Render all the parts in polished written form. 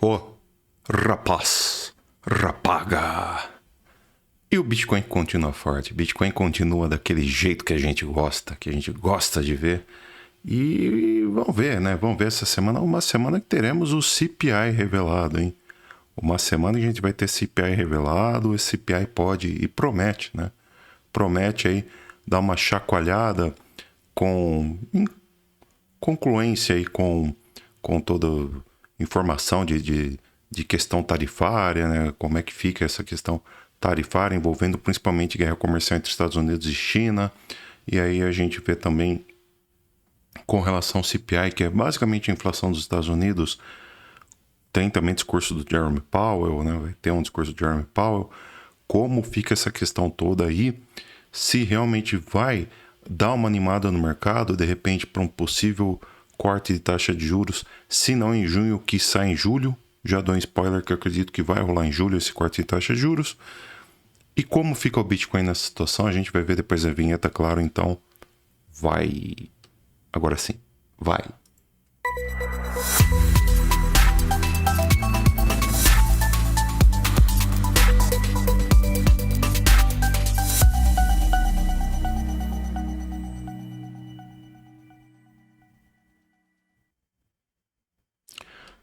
Ô, rapaz, rapaga. E o Bitcoin continua forte. Bitcoin continua daquele jeito que a gente gosta de ver. E vamos ver, né? Vamos ver essa semana, uma semana que teremos o CPI revelado, hein? Uma semana que a gente vai ter CPI revelado. Esse CPI pode e promete, né? Promete aí dar uma chacoalhada com concluência aí com toda informação de questão tarifária, né? Como é que fica essa questão tarifária envolvendo principalmente guerra comercial entre Estados Unidos e China. E aí a gente vê também com relação ao CPI, que é basicamente a inflação dos Estados Unidos. Tem também discurso do Jerome Powell, né? Vai ter um discurso do Jerome Powell. Como fica essa questão toda aí? Se realmente vai dar uma animada no mercado, de repente, para um possível corte de taxa de juros, se não em junho, que sai em julho. Já dou um spoiler que eu acredito que vai rolar em julho esse corte de taxa de juros. E como fica o Bitcoin nessa situação, a gente vai ver depois da vinheta, claro. Então, vai. Agora sim, vai.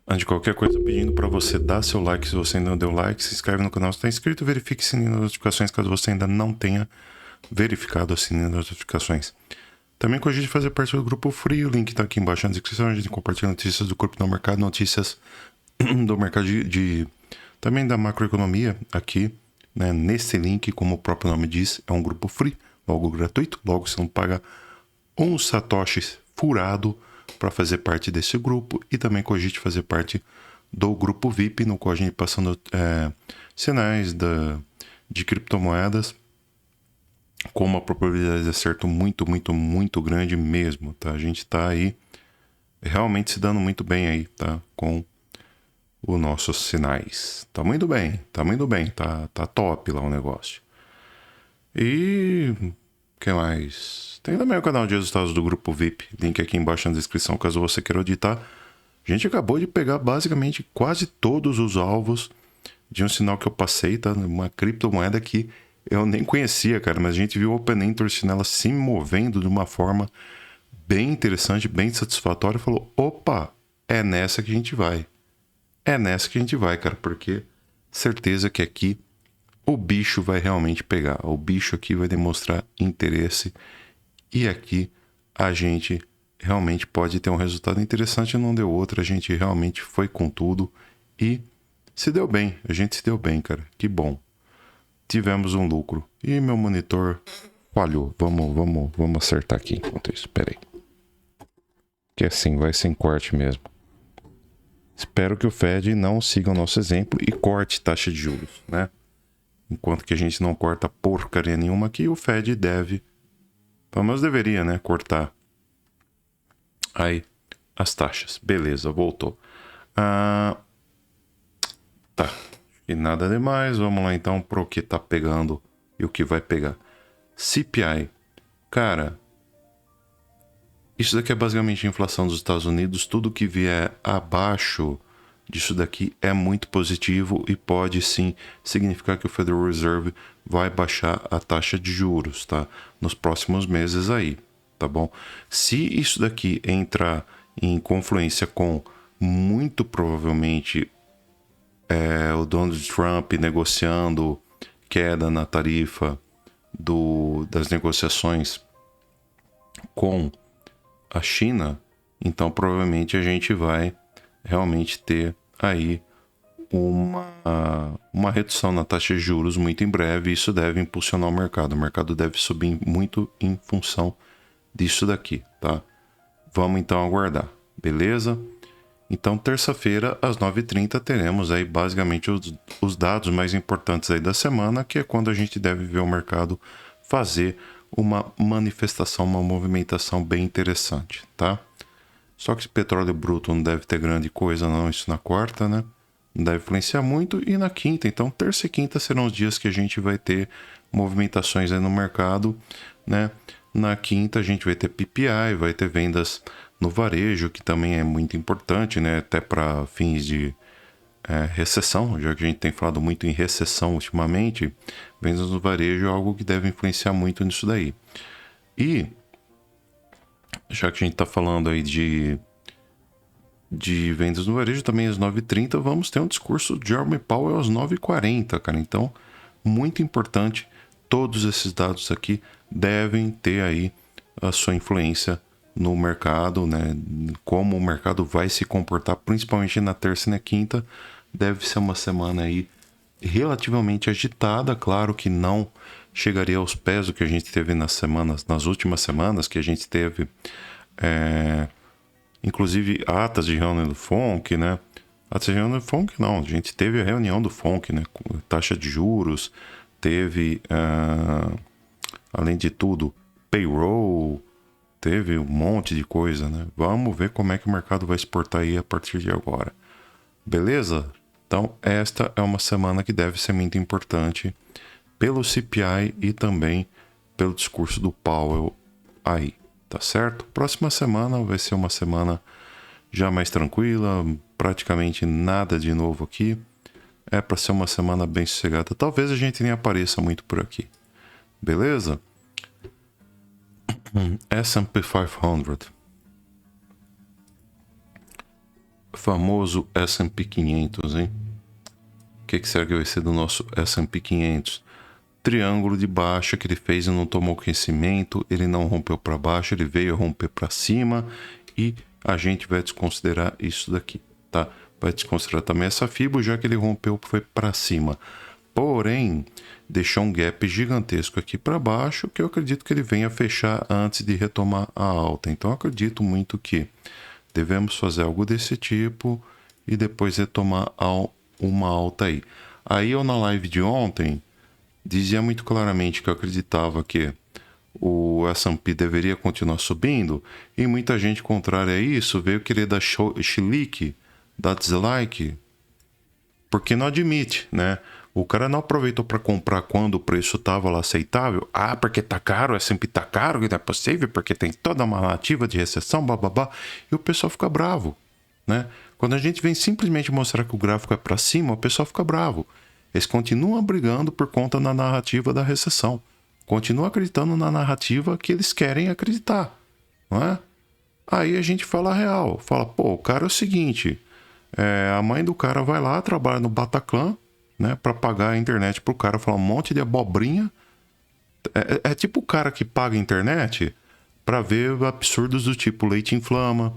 Antes de qualquer coisa, pedindo para você dar seu like se você ainda não deu like, se inscreve no canal se está inscrito, verifique o sininho das notificações caso você ainda não tenha verificado o sininho das notificações. Também com a gente fazer parte do grupo Free, o link está aqui embaixo na descrição, a gente compartilha notícias do corpo do mercado, notícias do mercado também da macroeconomia aqui, né, nesse link, como o próprio nome diz, é um grupo free, logo gratuito, logo você não paga um satoshi furado para fazer parte desse grupo e também cogite fazer parte do grupo VIP, no qual a gente passando sinais de criptomoedas com uma probabilidade de acerto muito grande mesmo, tá? A gente tá aí realmente se dando muito bem aí, tá? Com os nossos sinais. Tá muito bem, tá top lá o negócio. E o que mais? Tem também o canal de resultados do grupo VIP, link aqui embaixo na descrição, caso você queira auditar. A gente acabou de pegar basicamente quase todos os alvos de um sinal que eu passei, tá? Uma criptomoeda que eu nem conhecia, cara, mas a gente viu o Open Interest nela se movendo de uma forma bem interessante, bem satisfatória, e falou, opa, é nessa que a gente vai. É nessa que a gente vai, cara, porque certeza que aqui o bicho vai realmente pegar. O bicho aqui vai demonstrar interesse e aqui a gente realmente pode ter um resultado interessante. Não deu outro, a gente realmente foi com tudo e se deu bem. A gente se deu bem, cara. Que bom. Tivemos um lucro. E meu monitor falhou. Vamos acertar aqui enquanto isso. Pera aí. Que assim vai sem corte mesmo. Espero que o Fed não siga o nosso exemplo e corte taxa de juros, né? Enquanto que a gente não corta porcaria nenhuma aqui, o Fed deve, pelo menos deveria, né, cortar aí as taxas. Beleza, voltou. Tá, e nada demais. Vamos lá então pro que tá pegando e o que vai pegar. CPI. Cara, isso daqui é basicamente a inflação dos Estados Unidos. Tudo que vier abaixo disso daqui é muito positivo e pode sim significar que o Federal Reserve vai baixar a taxa de juros, tá? Nos próximos meses aí, tá bom? Se isso daqui entrar em confluência com, muito provavelmente, o Donald Trump negociando queda na tarifa das negociações com a China, então provavelmente a gente vai realmente ter aí uma redução na taxa de juros muito em breve. Isso deve impulsionar o mercado deve subir muito em função disso daqui, tá? Vamos então aguardar, beleza? Então terça-feira às 9h30 teremos aí basicamente os dados mais importantes aí da semana, que é quando a gente deve ver o mercado fazer uma manifestação, uma movimentação bem interessante, tá? Só que esse petróleo bruto não deve ter grande coisa não, isso na quarta, né? Não deve influenciar muito. E na quinta, então terça e quinta serão os dias que a gente vai ter movimentações aí no mercado, né? Na quinta a gente vai ter PPI, vai ter vendas no varejo, que também é muito importante, né? Até para fins de recessão, já que a gente tem falado muito em recessão ultimamente, vendas no varejo é algo que deve influenciar muito nisso daí. E, já que a gente está falando aí de vendas no varejo, também às 9h30, vamos ter um discurso de Jerome Powell às 9h40, cara. Então, muito importante, todos esses dados aqui devem ter aí a sua influência no mercado, né? Como o mercado vai se comportar, principalmente na terça e na quinta. Deve ser uma semana aí relativamente agitada, claro que não chegaria aos pés do que a gente teve nas últimas semanas, que a gente teve inclusive atas de reunião do FONC, né? Atas de reunião do FONC não, a gente teve a reunião do FONC, né? Taxa de juros, teve, além de tudo, payroll, teve um monte de coisa, né? Vamos ver como é que o mercado vai se portar aí a partir de agora. Beleza? Então, esta é uma semana que deve ser muito importante pelo CPI e também pelo discurso do Powell aí, tá certo? Próxima semana vai ser uma semana já mais tranquila, praticamente nada de novo aqui. É para ser uma semana bem sossegada. Talvez a gente nem apareça muito por aqui. Beleza? S&P 500. Famoso S&P 500, hein? O que será que vai ser do nosso S&P 500? Triângulo de baixa que ele fez e não tomou conhecimento, ele não rompeu para baixo, ele veio romper para cima e a gente vai desconsiderar isso daqui, tá? Vai desconsiderar também essa FIBO, já que ele rompeu, foi para cima. Porém, deixou um gap gigantesco aqui para baixo, que eu acredito que ele venha fechar antes de retomar a alta. Então, eu acredito muito que devemos fazer algo desse tipo e depois retomar uma alta aí. Aí eu na live de ontem dizia muito claramente que eu acreditava que o S&P deveria continuar subindo e muita gente contrária a isso veio querer dar chilique, dar dislike, porque não admite, né? O cara não aproveitou para comprar quando o preço estava lá aceitável. Ah, porque tá caro, o S&P tá caro, que não é possível, porque tem toda uma narrativa de recessão, bababá. E o pessoal fica bravo, né? Quando a gente vem simplesmente mostrar que o gráfico é para cima, o pessoal fica bravo. Eles continuam brigando por conta da narrativa da recessão. Continuam acreditando na narrativa que eles querem acreditar, não é? Aí a gente fala a real. Fala, pô, o cara é o seguinte... a mãe do cara vai lá, trabalha no Bataclan, né, para pagar a internet pro cara, falar um monte de abobrinha. É tipo o cara que paga a internet para ver absurdos do tipo leite inflama,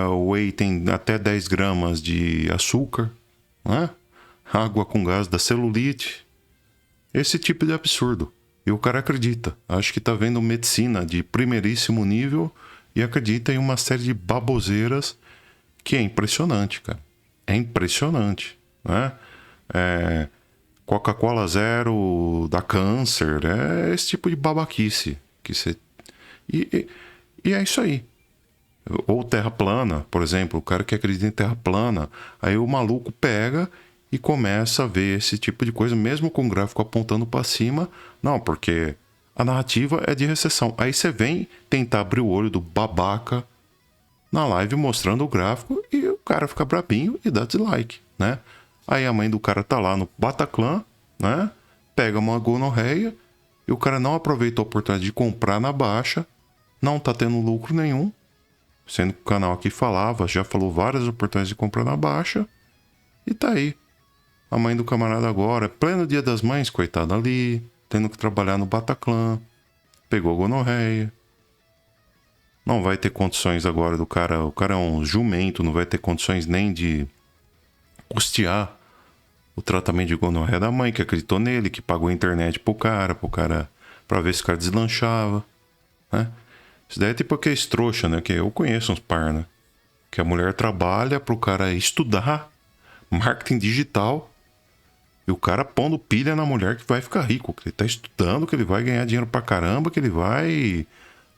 o whey tem até 10 gramas de açúcar, né? Água com gás da celulite. Esse tipo de absurdo. E o cara acredita. Acho que tá vendo medicina de primeiríssimo nível e acredita em uma série de baboseiras que é impressionante, cara. É impressionante, né? Coca-Cola Zero dá câncer, é esse tipo de babaquice que você... E é isso aí. Ou terra plana, por exemplo, o cara que acredita em terra plana, aí o maluco pega e começa a ver esse tipo de coisa, mesmo com o gráfico apontando para cima. Não, porque a narrativa é de recessão. Aí você vem tentar abrir o olho do babaca na live mostrando o gráfico e o cara fica brabinho e dá dislike, né? Aí a mãe do cara tá lá no Bataclan, né? Pega uma gonorreia e o cara não aproveitou a oportunidade de comprar na baixa, não tá tendo lucro nenhum, sendo que o canal aqui falava, já falou várias oportunidades de comprar na baixa e tá aí. A mãe do camarada agora, pleno dia das mães, coitada ali, tendo que trabalhar no Bataclan, pegou gonorreia. Não vai ter condições agora do cara... O cara é um jumento, não vai ter condições nem de custear o tratamento de gonorreia da mãe, que acreditou nele, que pagou a internet pro cara, pra ver se o cara deslanchava, né? Isso daí é tipo aqueles trouxa, né? Que eu conheço uns par, né? Que a mulher trabalha pro cara estudar marketing digital e o cara pondo pilha na mulher que vai ficar rico, que ele tá estudando, que ele vai ganhar dinheiro pra caramba, que ele vai...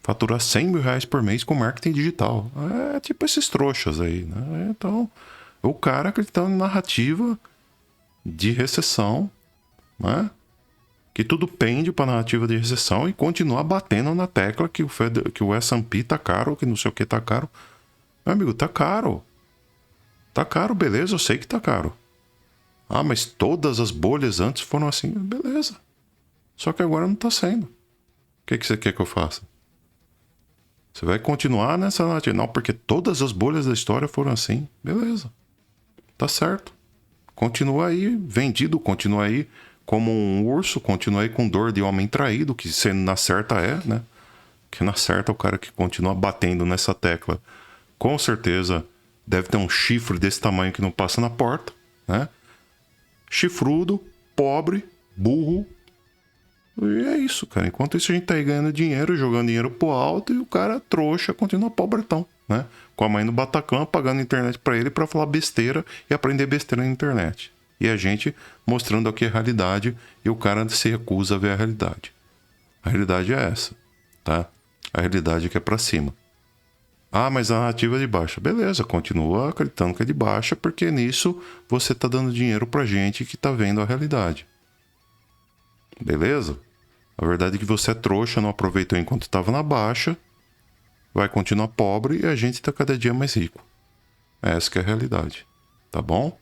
faturar 100 mil reais por mês com marketing digital. É tipo esses trouxas aí, né? Então, o cara acreditando em narrativa de recessão, né? Que tudo pende para narrativa de recessão e continuar batendo na tecla que o S&P tá caro, que não sei o que tá caro. Meu amigo, tá caro. Tá caro, beleza, eu sei que tá caro. Ah, mas todas as bolhas antes foram assim. Beleza. Só que agora não tá sendo. O que você quer que eu faça? Você vai continuar nessa narrativa? Não, porque todas as bolhas da história foram assim. Beleza. Tá certo. Continua aí vendido, continua aí como um urso, continua aí com dor de homem traído, que sendo na certa é, né? Que na certa o cara que continua batendo nessa tecla, com certeza deve ter um chifre desse tamanho que não passa na porta, né? Chifrudo, pobre, burro. E é isso, cara. Enquanto isso a gente tá aí ganhando dinheiro, jogando dinheiro pro alto, e o cara trouxa continua pobretão, né? Com a mãe no Bataclan pagando internet pra ele pra falar besteira e aprender besteira na internet. E a gente mostrando aqui a realidade e o cara se recusa a ver a realidade. A realidade é essa, tá? A realidade é que é pra cima. Ah, mas a narrativa é de baixa. Beleza, continua acreditando que é de baixa, porque nisso você tá dando dinheiro pra gente que tá vendo a realidade. Beleza? A verdade é que você é trouxa, não aproveitou enquanto estava na baixa, vai continuar pobre e a gente tá cada dia mais rico. Essa que é a realidade. Tá bom?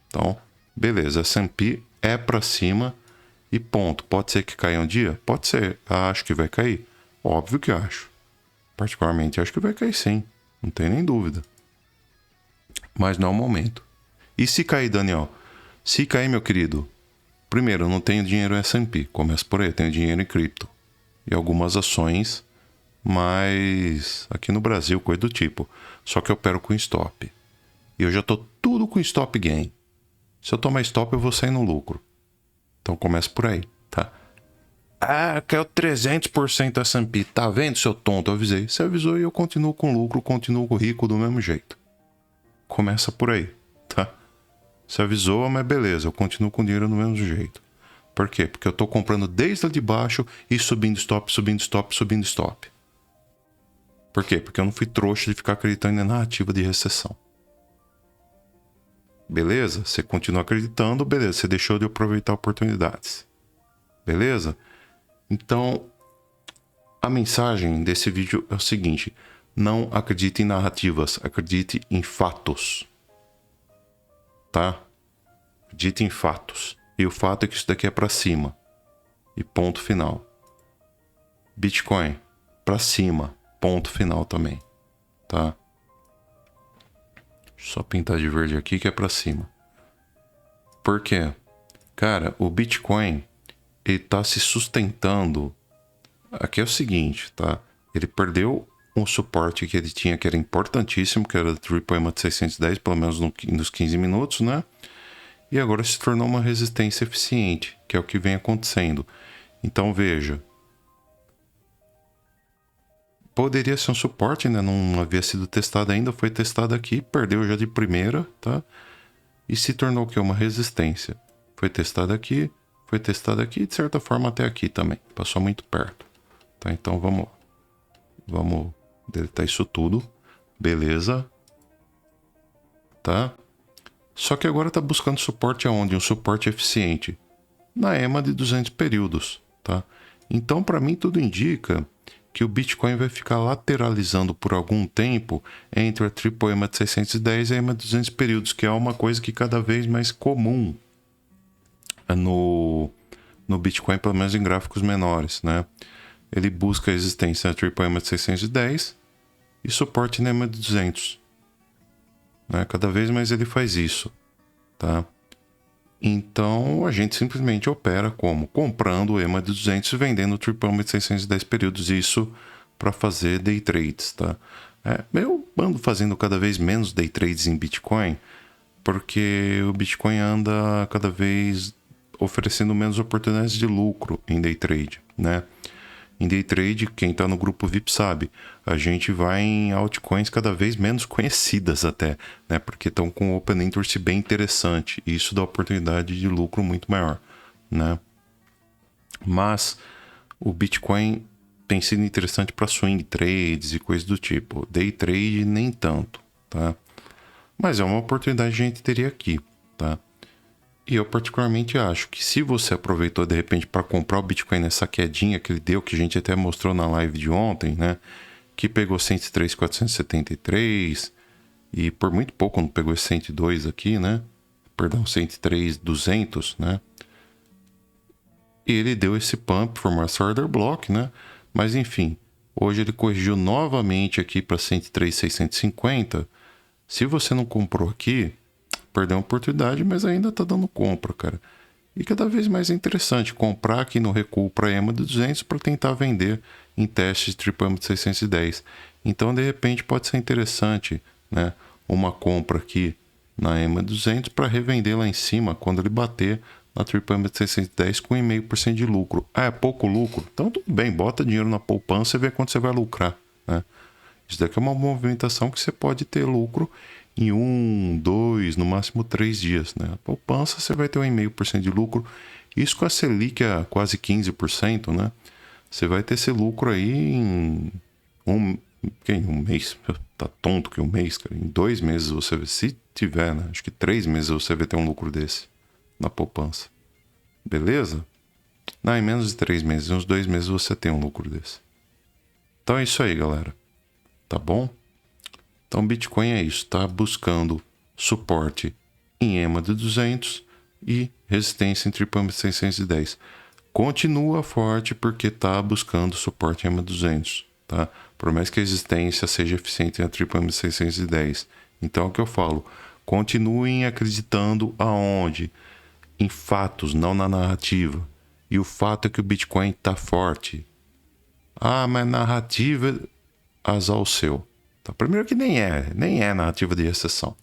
Então, beleza. S&P é pra cima e ponto. Pode ser que caia um dia? Pode ser. Acho que vai cair? Óbvio que acho. Particularmente acho que vai cair sim. Não tem nem dúvida. Mas não é o momento. E se cair, Daniel? Se cair, meu querido, primeiro, eu não tenho dinheiro em S&P. Começa por aí, eu tenho dinheiro em cripto. E algumas ações, mas aqui no Brasil, coisa do tipo. Só que eu opero com stop. E eu já tô tudo com stop gain. Se eu tomar stop, eu vou sair no lucro. Então começa por aí, tá? Ah, quer o 300% S&P. Tá vendo, seu tonto? Eu avisei. Você avisou e eu continuo com lucro, continuo rico do mesmo jeito. Começa por aí, tá? Você avisou, mas beleza, eu continuo com dinheiro do mesmo jeito. Por quê? Porque eu tô comprando desde lá de baixo e subindo stop, subindo stop, subindo stop. Por quê? Porque eu não fui trouxa de ficar acreditando em narrativa de recessão. Beleza? Você continua acreditando, beleza. Você deixou de aproveitar oportunidades. Beleza? Então, a mensagem desse vídeo é o seguinte: não acredite em narrativas, acredite em fatos. Tá? Acredite em fatos. E o fato é que isso daqui é pra cima. E ponto final. Bitcoin, pra cima. Ponto final também. Tá? Deixa eu só pintar de verde aqui que é pra cima. Por quê? Cara, o Bitcoin, ele tá se sustentando. Aqui é o seguinte, tá? Ele perdeu um suporte que ele tinha, que era importantíssimo, que era o Triple EMA de 610, pelo menos nos 15 minutos, né? E agora se tornou uma resistência eficiente, que é o que vem acontecendo. Então veja, poderia ser um suporte, né? Não havia sido testado ainda, foi testado aqui, perdeu já de primeira, tá? E se tornou o quê? Uma resistência. Foi testado aqui e de certa forma até aqui também. Passou muito perto. Tá? Então vamos deletar isso tudo. Beleza. Tá? Só que agora está buscando suporte aonde? Um suporte eficiente. Na EMA de 200 períodos. Tá? Então, para mim, tudo indica que o Bitcoin vai ficar lateralizando por algum tempo entre a Triple EMA de 610 e a EMA de 200 períodos, que é uma coisa que cada vez mais comum no Bitcoin, pelo menos em gráficos menores, né? Ele busca a existência na Triple EMA de 610 e suporte na EMA de 200. Né? Cada vez mais ele faz isso, tá? Então a gente simplesmente opera como? Comprando o EMA de 200 e vendendo o Triple EMA de 610 períodos. Isso para fazer day trades, tá? Eu ando fazendo cada vez menos day trades em Bitcoin, porque o Bitcoin anda cada vez oferecendo menos oportunidades de lucro em day trade, né? Em day trade, quem está no grupo VIP sabe, a gente vai em altcoins cada vez menos conhecidas até, né? Porque estão com um open interest bem interessante e isso dá oportunidade de lucro muito maior, né? Mas o Bitcoin tem sido interessante para swing trades e coisas do tipo. Day trade nem tanto, tá? Mas é uma oportunidade que a gente teria aqui, tá? E eu particularmente acho que se você aproveitou de repente para comprar o Bitcoin nessa quedinha que ele deu, que a gente até mostrou na live de ontem, né? Que pegou 103.473 e por muito pouco não pegou esse 102 aqui, né? perdão, 103.200, né? E ele deu esse pump, formou essa order block, né? Mas enfim, hoje ele corrigiu novamente aqui para 103.650. Se você não comprou aqui, perdeu a oportunidade, mas ainda tá dando compra, cara. E cada vez mais é interessante comprar aqui no recuo para EMA de 200 para tentar vender em testes TripAM de 610. Então, de repente, pode ser interessante, né, uma compra aqui na EMA 200 para revender lá em cima quando ele bater na TripAM de 610 com 1,5% de lucro. Ah, é pouco lucro? Então, tudo bem, bota dinheiro na poupança e vê quanto você vai lucrar, né? Isso daqui é uma movimentação que você pode ter lucro em 1, 2, no máximo 3 dias, né? A poupança você vai ter 1,5% de lucro. Isso com a Selic a quase 15%, né? Você vai ter esse lucro aí em um mês. Tá tonto que um mês, cara. Em 2 meses você vê, se tiver, né? Acho que 3 meses você vai ter um lucro desse na poupança. Beleza? Não, em menos de 3 meses, em uns 2 meses você tem um lucro desse. Então é isso aí, galera. Tá bom? Então, Bitcoin é isso, tá buscando suporte em EMA de 200 e resistência em TripAM de 610. Continua forte porque tá buscando suporte em EMA 200, tá? Por mais que a resistência seja eficiente em TripAM de 610. Então, é o que eu falo, continuem acreditando aonde? Em fatos, não na narrativa. E o fato é que o Bitcoin tá forte. Ah, mas narrativa, azar o seu. Tá? Primeiro que nem é narrativa de recessão,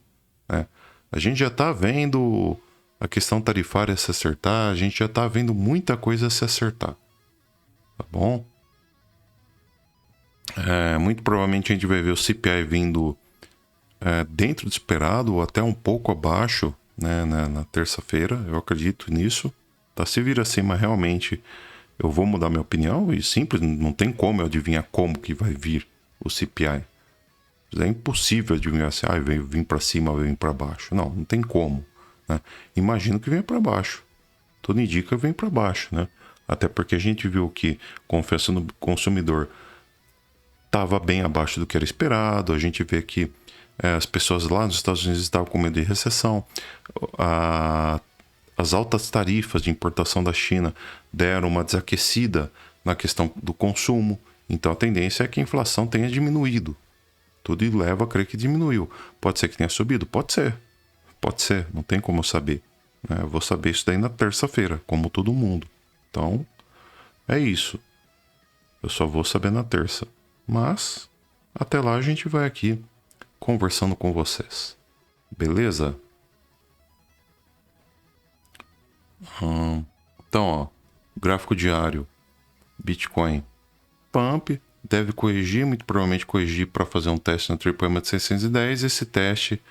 né? A gente já está vendo a questão tarifária se acertar, a gente já está vendo muita coisa se acertar, tá bom? Muito provavelmente a gente vai ver o CPI vindo dentro do esperado ou até um pouco abaixo, né, na terça-feira, eu acredito nisso. Tá? Se vir acima, realmente eu vou mudar minha opinião e simples, não tem como eu adivinhar como que vai vir o CPI. É impossível adivinhar se vai vir para cima, vai vir para baixo. Não tem como, né? Imagino que venha para baixo. Tudo indica que vem para baixo, né? Até porque a gente viu que confiança no consumidor estava bem abaixo do que era esperado. A gente vê que as pessoas lá nos Estados Unidos estavam com medo de recessão. As altas tarifas de importação da China deram uma desaquecida na questão do consumo. Então a tendência é que a inflação tenha diminuído. Tudo leva a crer que diminuiu. Pode ser que tenha subido? Pode ser, não tem como eu saber. Eu vou saber isso daí na terça-feira, como todo mundo. Então, é isso. Eu só vou saber na terça. Mas, até lá a gente vai aqui conversando com vocês. Beleza? Então, ó, gráfico diário. Bitcoin. Pump. Deve corrigir, muito provavelmente corrigir para fazer um teste na TripAM de 610. Esse teste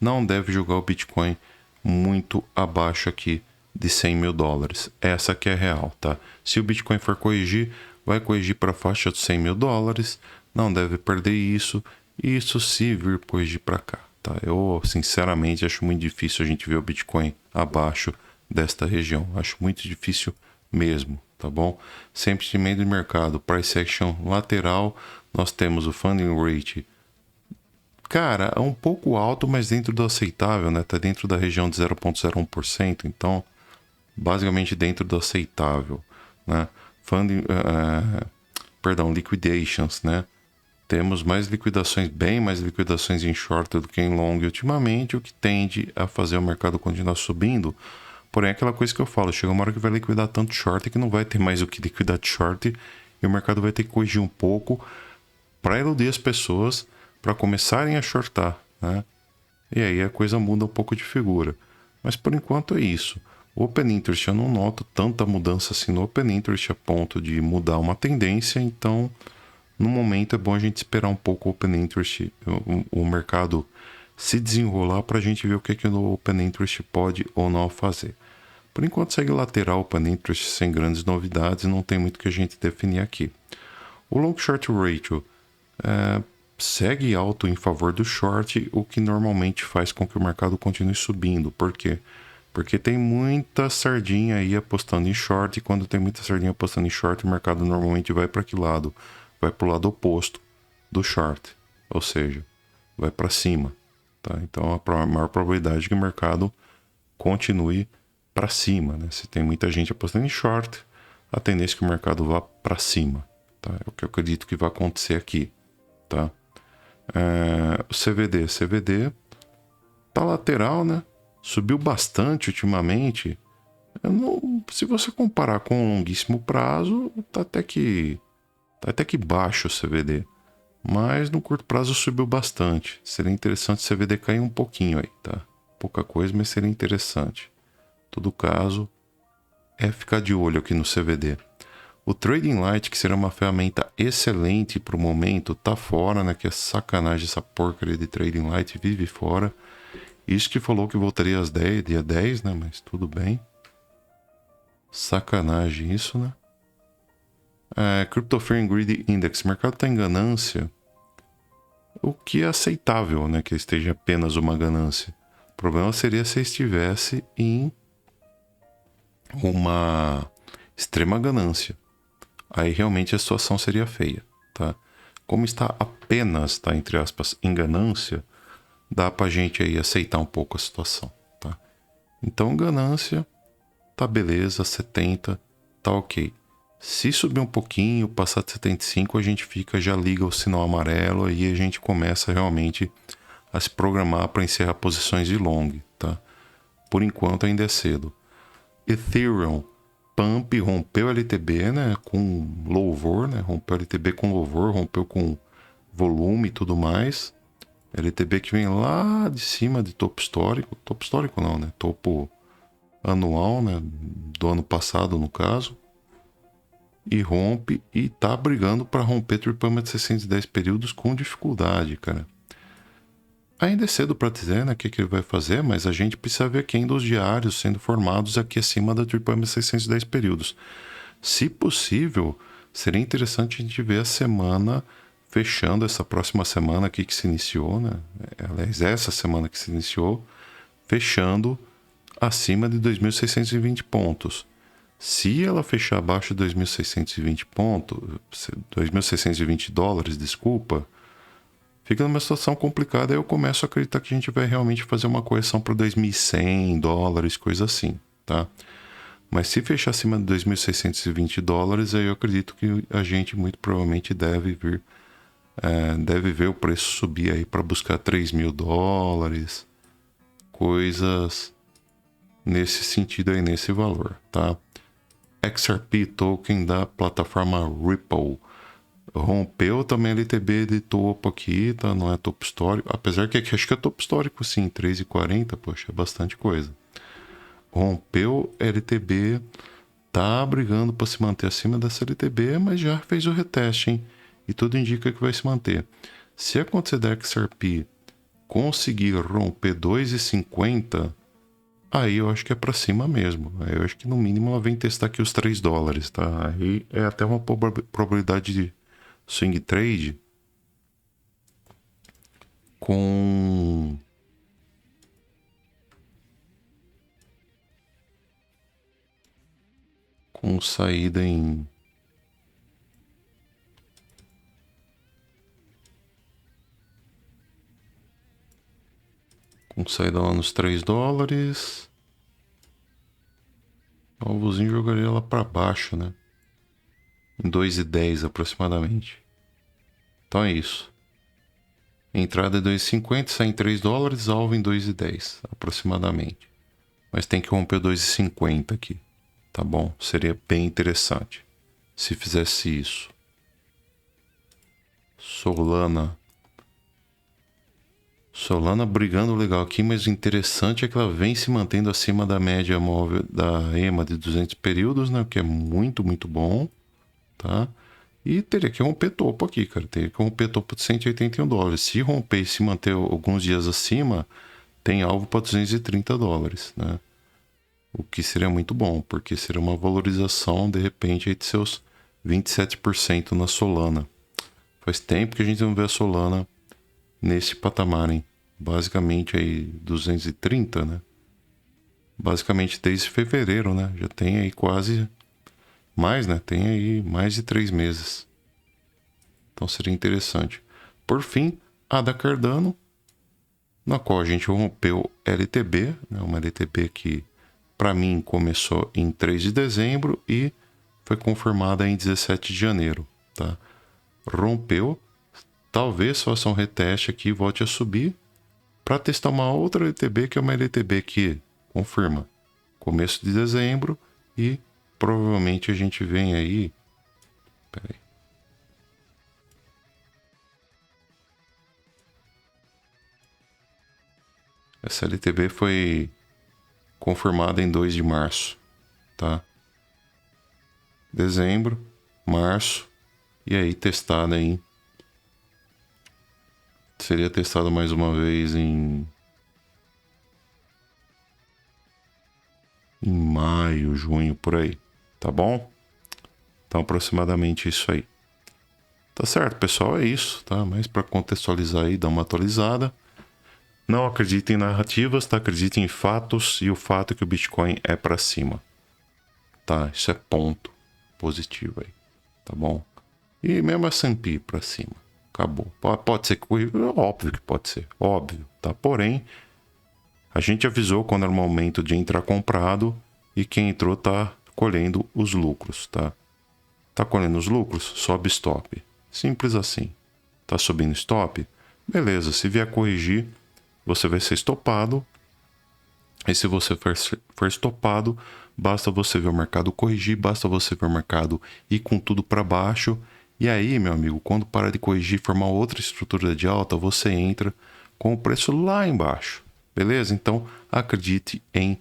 não deve jogar o Bitcoin muito abaixo aqui de 100 mil dólares. Essa que é real, tá? Se o Bitcoin for corrigir, vai corrigir para a faixa de 100 mil dólares. Não deve perder isso. Isso se vir corrigir para cá, tá? Eu, sinceramente, acho muito difícil a gente ver o Bitcoin abaixo desta região. Acho muito difícil mesmo. Tá bom? Sentimento de mercado, price action lateral, nós temos o funding rate. Cara, é um pouco alto, mas dentro do aceitável, né? Tá dentro da região de 0,01%, então basicamente dentro do aceitável, né? Funding, liquidations, né? Temos mais liquidações, bem mais liquidações em short do que em long ultimamente, o que tende a fazer o mercado continuar subindo. Porém, é aquela coisa que eu falo, chega uma hora que vai liquidar tanto short que não vai ter mais o que liquidar de short e o mercado vai ter que corrigir um pouco para iludir as pessoas para começarem a shortar, né? E aí a coisa muda um pouco de figura. Mas por enquanto é isso. O Open Interest eu não noto tanta mudança assim no Open Interest a ponto de mudar uma tendência, então no momento é bom a gente esperar um pouco o Open Interest, o mercado se desenrolar para a gente ver o que o Open Interest pode ou não fazer. Por enquanto segue lateral o Open Interest sem grandes novidades, não tem muito que a gente definir aqui. O Long Short Ratio segue alto em favor do short, o que normalmente faz com que o mercado continue subindo. Por quê? Porque tem muita sardinha aí apostando em short, e quando tem muita sardinha apostando em short, o mercado normalmente vai para que lado? Vai para o lado oposto do short, ou seja, vai para cima. Tá? Então a maior probabilidade é que o mercado continue para cima, né? Se tem muita gente apostando em short, a tendência é que o mercado vá para cima, tá? É o que eu acredito que vai acontecer aqui, tá? O CVD tá lateral, né? Subiu bastante ultimamente. Se você comparar com o longuíssimo prazo, tá até que baixo o CVD. Mas no curto prazo subiu bastante. Seria interessante o CVD cair um pouquinho aí, tá? Pouca coisa, mas seria interessante. Em todo caso, é ficar de olho aqui no CVD. O Trading Light, que será uma ferramenta excelente para o momento, tá fora, né? Que é sacanagem essa porcaria de Trading Light, vive fora. Isso que falou que voltaria às 10, dia 10, né? Mas tudo bem. Sacanagem isso, né? Crypto Fear and Greed Index. O mercado está em ganância. O que é aceitável, né? Que esteja apenas uma ganância. O problema seria se estivesse em uma extrema ganância. Aí realmente a situação seria feia, tá? Como está apenas, tá, entre aspas, em ganância, dá pra gente aí aceitar um pouco a situação, tá? Então, ganância, tá beleza, 70, tá ok. Se subir um pouquinho, passar de 75, a gente já liga o sinal amarelo e a gente começa realmente a se programar para encerrar posições de long, tá? Por enquanto ainda é cedo. Ethereum, Pump rompeu LTB, né, com louvor, né? Rompeu LTB com louvor, rompeu com volume e tudo mais. LTB que vem lá de cima de topo histórico não, né? Topo anual, né? Do ano passado, no caso. E rompe e tá brigando para romper tripama de 610 períodos com dificuldade, cara. Ainda é cedo para dizer, né, o que ele vai fazer, mas a gente precisa ver quem dos diários sendo formados aqui acima da tripama de 610 períodos. Se possível, seria interessante a gente ver a semana fechando, essa próxima semana aqui que se iniciou, né? Aliás, essa semana que se iniciou, fechando acima de 2.620 pontos. Se ela fechar abaixo de 2.620 pontos, 2.620 dólares, desculpa, fica numa situação complicada. Aí eu começo a acreditar que a gente vai realmente fazer uma correção para 2.100 dólares, coisa assim, tá? Mas se fechar acima de 2.620 dólares, aí eu acredito que a gente muito provavelmente deve ver o preço subir aí para buscar 3.000 dólares, coisas nesse sentido aí, nesse valor, tá? XRP token da plataforma Ripple rompeu também LTB de topo aqui, tá? Não é topo histórico, apesar que aqui acho que é topo histórico sim, 3,40, poxa, é bastante coisa. Rompeu LTB, tá brigando para se manter acima dessa LTB, mas já fez o reteste, hein? E tudo indica que vai se manter. Se acontecer da XRP conseguir romper 2,50, aí eu acho que é para cima mesmo. Aí eu acho que no mínimo ela vem testar aqui os 3 dólares, tá? Aí é até uma probabilidade de swing trade com saída em saída lá nos 3 dólares. O alvozinho jogaria lá para baixo, né? Em 2,10 aproximadamente. Então é isso. Entrada é 2,50, sai em 3 dólares, alvo em 2,10 aproximadamente. Mas tem que romper 2,50 aqui, tá bom? Seria bem interessante se fizesse isso. Solana brigando legal aqui, mas o interessante é que ela vem se mantendo acima da média móvel da EMA de 200 períodos, né? O que é muito, muito bom, tá? E teria que romper topo aqui, cara. Teria que romper topo de 181 dólares. Se romper e se manter alguns dias acima, tem alvo para 230 dólares, né? O que seria muito bom, porque seria uma valorização, de repente, aí de seus 27% na Solana. Faz tempo que a gente não vê a Solana nesse patamar, hein? Basicamente aí 230, né? Basicamente desde fevereiro, né? Já tem aí quase mais, né? Tem aí mais de 3 meses. Então seria interessante. Por fim, a da Cardano na qual a gente rompeu LTB, né? Uma LTB que para mim começou em 3 de dezembro e foi confirmada em 17 de janeiro, tá? Rompeu, talvez faça um reteste aqui e volte a subir para testar uma outra LTB, que é uma LTB que confirma começo de dezembro e provavelmente a gente vem aí. Peraí. Essa LTB foi confirmada em 2 de março, tá? Dezembro, março, e aí testada em... Seria testada mais uma vez em maio, junho, por aí, tá bom? Então, aproximadamente isso aí. Tá certo, pessoal, é isso, tá? Mas para contextualizar aí, dar uma atualizada. Não acredite em narrativas, tá? Acredite em fatos, e o fato é que o Bitcoin é para cima, tá? Isso é ponto positivo aí, tá bom? E mesmo a S&P para cima, acabou. Pode ser que... Óbvio que pode ser, óbvio, tá? Porém, a gente avisou quando era o momento de entrar comprado e quem entrou tá colhendo os lucros, tá? Tá colhendo os lucros? Sobe stop. Simples assim. Tá subindo stop? Beleza, se vier corrigir, você vai ser estopado. E se você for estopado, basta você ver o mercado corrigir, basta você ver o mercado ir com tudo para baixo. E aí, meu amigo, quando parar de corrigir e formar outra estrutura de alta, você entra com o preço lá embaixo. Beleza? Então, acredite em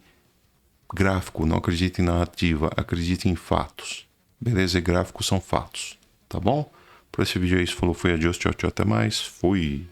gráfico, não acredite em narrativa, acredite em fatos. Beleza? E gráficos são fatos. Tá bom? Para esse vídeo é isso. Falou, foi, adiós, tchau, tchau, até mais. Fui.